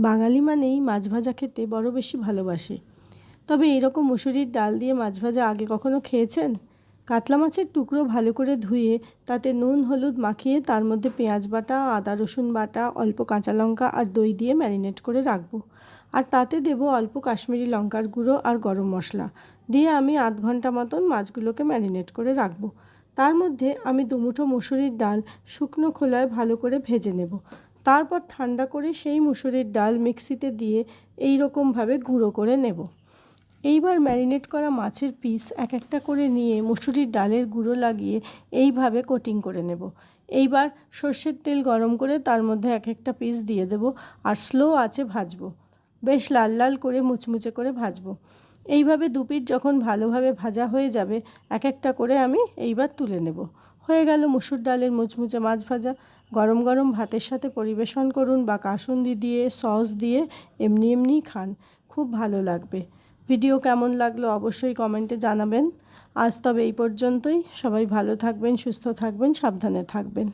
বাঙালি মানেই মাছ ভাজা খেতে বড় বেশি ভালোবাসে। তবে এরকম মুসুরির ডাল দিয়ে মাছ ভাজা আগে কখনো খেয়েছেন? কাতলা মাছের টুকরো ভালো করে ধুয়ে তাতে নুন হলুদ মাখিয়ে তার মধ্যে পেঁয়াজ বাটা, আদা রসুন বাটা, অল্প কাঁচা লঙ্কা আর দই দিয়ে ম্যারিনেট করে রাখবো। আর তাতে দেবো অল্প কাশ্মীরি লঙ্কার গুঁড়ো আর গরম মশলা দিয়ে আমি আধ ঘন্টা মতন মাছগুলোকে ম্যারিনেট করে রাখবো। তার মধ্যে আমি দুমুঠো মুসুরির ডাল শুকনো খোলায় ভালো করে ভেজে নেব। তারপর ঠান্ডা করে সেই মুসুরির ডাল মিক্সিতে দিয়ে এই রকমভাবে গুঁড়ো করে নেব। এইবার ম্যারিনেট করা মাছের পিস এক একটা করে নিয়ে মুসুরির ডালের গুঁড়ো লাগিয়ে এইভাবে কোটিং করে নেব। এইবার সর্ষের তেল গরম করে তার মধ্যে এক একটা পিস দিয়ে দেব আর স্লো আঁচে ভাজবো। বেশ লাল লাল করে মুচমুচে করে ভাজবো। এইভাবে দু পিঠ যখন ভালোভাবে ভাজা হয়ে যাবে এক একটা করে আমি এইবার তুলে নেব। হয়ে গেল মুসুর ডালের মুচমুচে মাছ ভাজা। গরম গরম ভাতের সাথে পরিবেশন করুন বা কাসুন্দি দিয়ে সস দিয়ে এমনি এমনিই খান, খুব ভালো লাগবে। ভিডিও কেমন লাগলো অবশ্যই কমেন্টে জানাবেন। আজ তবে এই পর্যন্তই। সবাই ভালো থাকবেন, সুস্থ থাকবেন, সাবধানে থাকবেন।